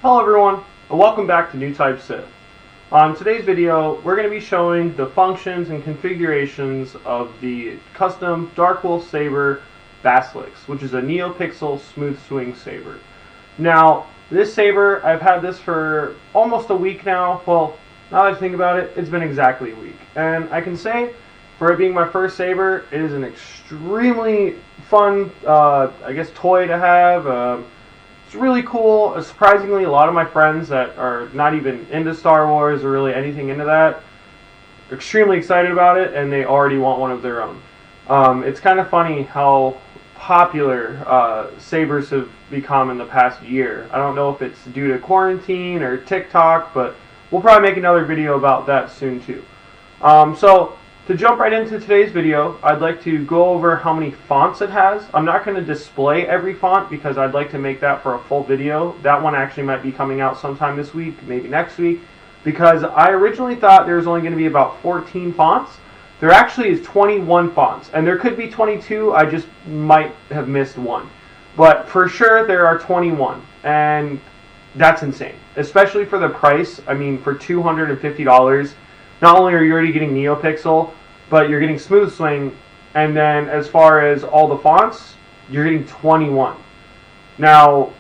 Hello everyone, and welcome back to New Type Sith. On today's video, we're going to be showing the functions and configurations of the custom Dark Wolf Saber Basilisk, which is a Neopixel smooth swing saber. Now, this saber, I've had this for almost a week now. Well, now that I think about it, it's been exactly a week. And I can say, for it being my first saber, it is an extremely fun, toy to have. It's really cool. Surprisingly, a lot of my friends that are not even into Star Wars or really anything into that are extremely excited about it, and they already want one of their own. It's kind of funny how popular sabers have become in the past year. I don't know if it's due to quarantine or TikTok, but we'll probably make another video about that soon too. So to jump right into today's video, I'd like to go over how many fonts it has. I'm not going to display every font because I'd like to make that for a full video. That one actually might be coming out sometime this week, maybe next week, because I originally thought there was only going to be about 14 fonts. There actually is 21 fonts, and there could be 22, I just might have missed one. But for sure there are 21, and that's insane, especially for the price. I mean, for $250, not only are you already getting Neopixel, but you're getting Smooth Swing, and then as far as all the fonts, you're getting 21. Now,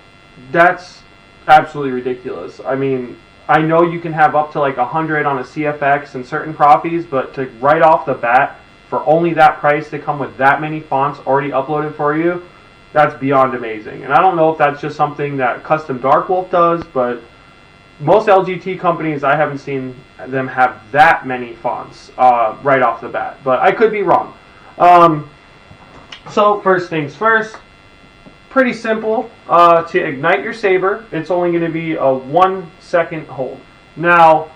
that's absolutely ridiculous. I mean, I know you can have up to like 100 on a CFX and certain Proffies, but to right off the bat, for only that price to come with that many fonts already uploaded for you, that's beyond amazing. And I don't know if that's just something that Custom Dark Wolf does, but most LGT companies, I haven't seen them have that many fonts right off the bat, but I could be wrong. So first things first, pretty simple. To ignite your saber, it's only going to be a 1 second hold. Now,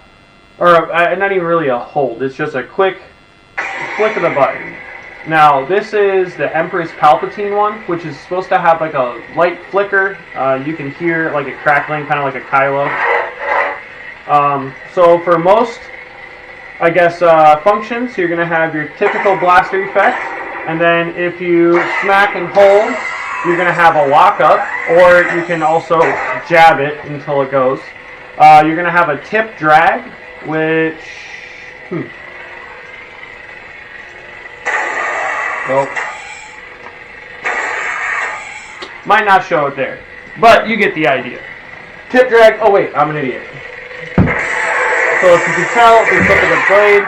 or not even really a hold, it's just a quick flick of the button. Now, this is the Empress Palpatine one, which is supposed to have like a light flicker. You can hear like a crackling, kind of like a Kylo. So for most, functions, you're going to have your typical blaster effect, and then if you smack and hold, you're going to have a lockup, or you can also jab it until it goes. You're going to have a tip drag, which, might not show it there, but you get the idea. Tip drag, oh wait, I'm an idiot. So if you can tell, if you look at the blade,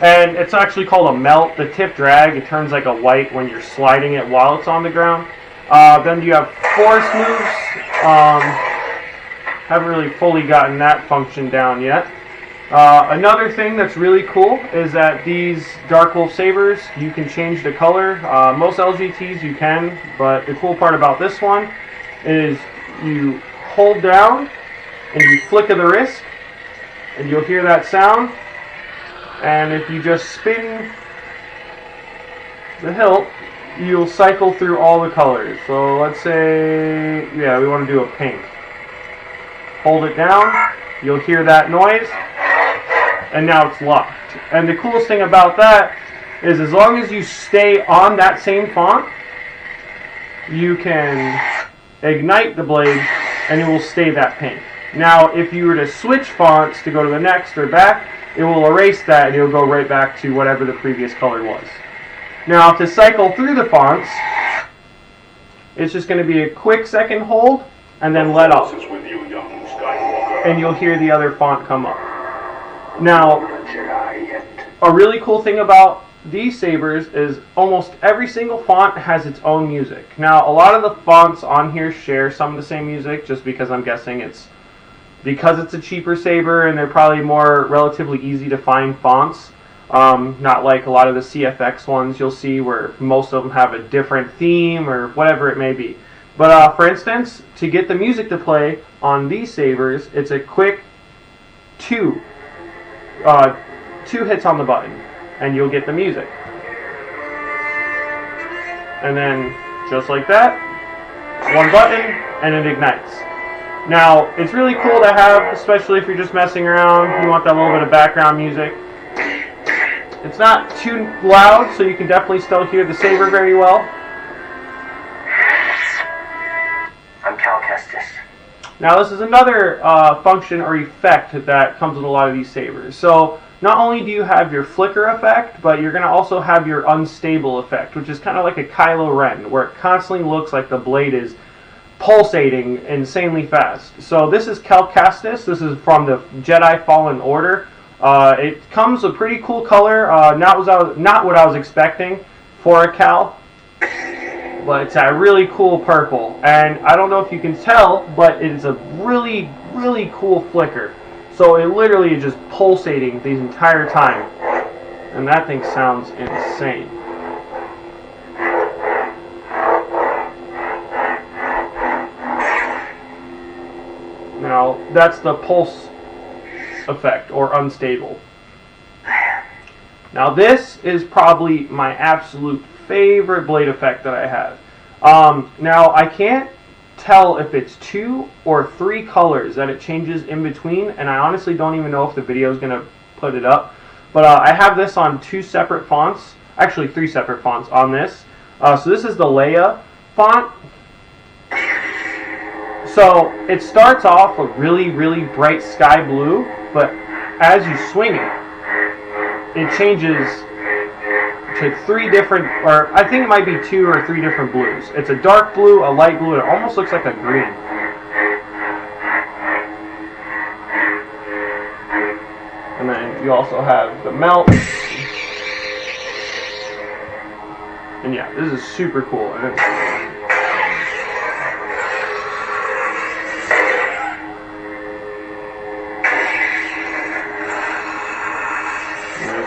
and it's actually called a melt, the tip drag, it turns like a white when you're sliding it while it's on the ground. Then you have force moves. Haven't really fully gotten that function down yet. Another thing that's really cool is that these Dark Wolf sabers, you can change the color. Most LGTs you can, but the cool part about this one is you hold down and you flick of the wrist, and you'll hear that sound. And if you just spin the hilt, you'll cycle through all the colors. So let's say, we want to do a pink. Hold it down, you'll hear that noise, and now it's locked. And the coolest thing about that is as long as you stay on that same font, you can ignite the blade and it will stay that pink. Now, if you were to switch fonts to go to the next or back, it will erase that and it'll go right back to whatever the previous color was. Now, to cycle through the fonts, it's just going to be a quick second hold and then let off. And you'll hear the other font come up. Now, a really cool thing about these sabers is almost every single font has its own music. Now, a lot of the fonts on here share some of the same music, just because I'm guessing it's a cheaper saber and they're probably more relatively easy to find fonts. Not like a lot of the CFX ones you'll see where most of them have a different theme or whatever it may be. But for instance, to get the music to play on these sabers, it's a quick two hits on the button and you'll get the music. And then just like that, one button and it ignites. Now, it's really cool to have, especially if you're just messing around, you want that little bit of background music. It's not too loud, so you can definitely still hear the saber very well. I'm Cal Kestis. Now this is another function or effect that comes with a lot of these sabers. So not only do you have your flicker effect, but you're going to also have your unstable effect, which is kind of like a Kylo Ren, where it constantly looks like the blade is pulsating insanely fast. So this is Calcastus. This is from the Jedi Fallen Order. It comes a pretty cool color. Not what I was expecting for a Cal, but it's a really cool purple. And I don't know if you can tell, but it is a really, really cool flicker. So it literally is just pulsating the entire time. And that thing sounds insane. Now, that's the pulse effect, or unstable. Now, this is probably my absolute favorite blade effect that I have. Now, I can't tell if it's 2 or 3 colors that it changes in between, and I honestly don't even know if the video is going to put it up. But I have this on 2 separate fonts, actually 3 separate fonts on this. So this is the Leia font. So it starts off a really, really bright sky blue, but as you swing it changes to 3 different, or I think it might be 2 or 3 different blues. It's a dark blue, a light blue, and it almost looks like a green. And then you also have the melt. And yeah, this is super cool. And it's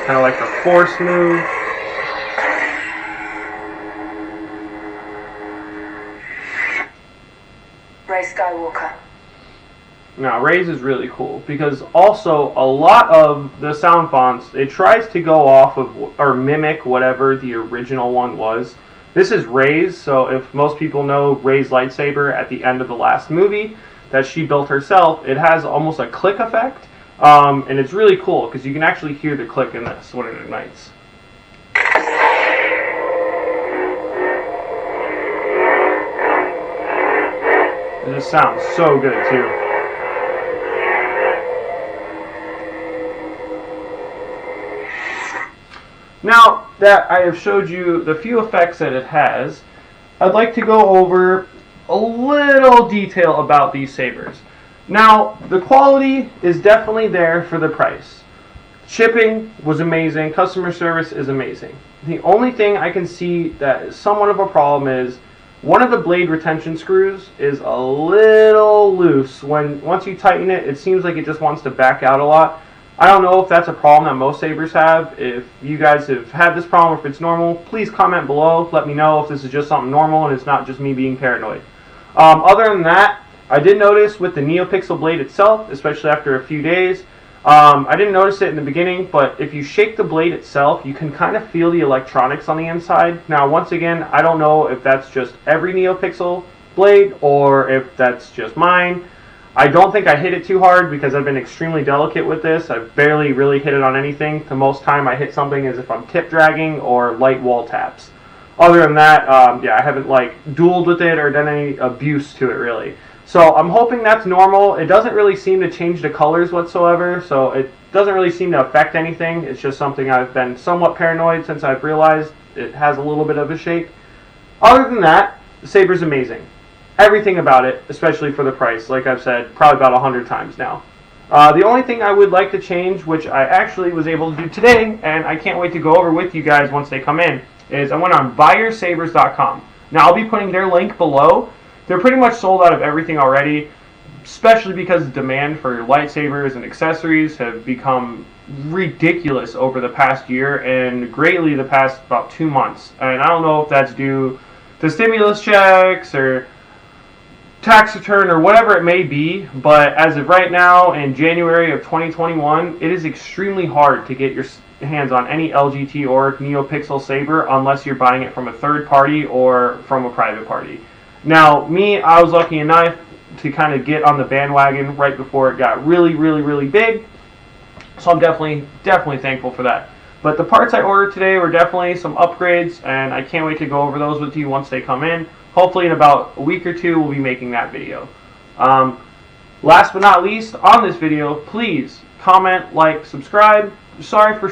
kind of like the force move. Rey Skywalker. Now, Rey's is really cool because also a lot of the sound fonts, it tries to go off of or mimic whatever the original one was. This is Rey's, so if most people know Rey's lightsaber at the end of the last movie that she built herself, it has almost a click effect, and it's really cool because you can actually hear the click in this when it ignites. It just sounds so good too. Now that I have showed you the few effects that it has, I'd like to go over a little detail about these sabers. Now, the quality is definitely there for the price. Shipping was amazing, customer service is amazing. The only thing I can see that is somewhat of a problem is one of the blade retention screws is a little loose. Once you tighten it, it seems like it just wants to back out a lot. I don't know if that's a problem that most sabers have. If you guys have had this problem, or if it's normal, please comment below. Let me know if this is just something normal and it's not just me being paranoid. Other than that, I did notice with the Neopixel blade itself, especially after a few days, I didn't notice it in the beginning, but if you shake the blade itself, you can kind of feel the electronics on the inside. Now, once again, I don't know if that's just every Neopixel blade or if that's just mine. I don't think I hit it too hard because I've been extremely delicate with this. I've barely really hit it on anything. The most time I hit something is if I'm tip dragging or light wall taps. Other than that, yeah, I haven't like dueled with it or done any abuse to it really. So I'm hoping that's normal. It doesn't really seem to change the colors whatsoever, so it doesn't really seem to affect anything. It's just something I've been somewhat paranoid since I've realized it has a little bit of a shake. Other than that, the saber's amazing. Everything about it, especially for the price, like I've said probably about 100 times now. The only thing I would like to change, which I actually was able to do today, and I can't wait to go over with you guys once they come in, is I went on VIRESabers.com. Now I'll be putting their link below. They're pretty much sold out of everything already, especially because the demand for lightsabers and accessories have become ridiculous over the past year and greatly the past about 2 months. And I don't know if that's due to stimulus checks or tax return or whatever it may be, but as of right now in January of 2021, it is extremely hard to get your hands on any LGT or Neopixel saber unless you're buying it from a third party or from a private party. Now, me, I was lucky enough to kind of get on the bandwagon right before it got really, really, really big. So I'm definitely thankful for that. But the parts I ordered today were definitely some upgrades, and I can't wait to go over those with you once they come in. Hopefully in about a week or two, we'll be making that video. Last but not least, on this video, please comment, like, subscribe. Sorry for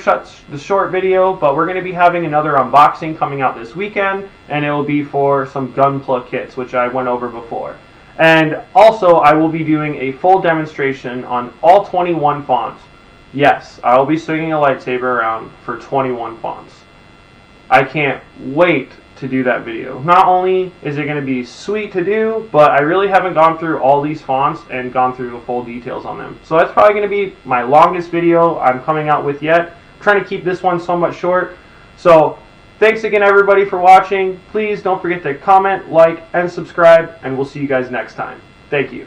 the short video, but we're going to be having another unboxing coming out this weekend, and it will be for some gunpla kits, which I went over before. And also, I will be doing a full demonstration on all 21 fonts. Yes, I will be swinging a lightsaber around for 21 fonts. I can't wait to do that video. Not only is it going to be sweet to do, but I really haven't gone through all these fonts and gone through the full details on them. So that's probably going to be my longest video I'm coming out with yet. I'm trying to keep this one somewhat short. So thanks again everybody for watching. Please don't forget to comment, like, and subscribe, and we'll see you guys next time. Thank you.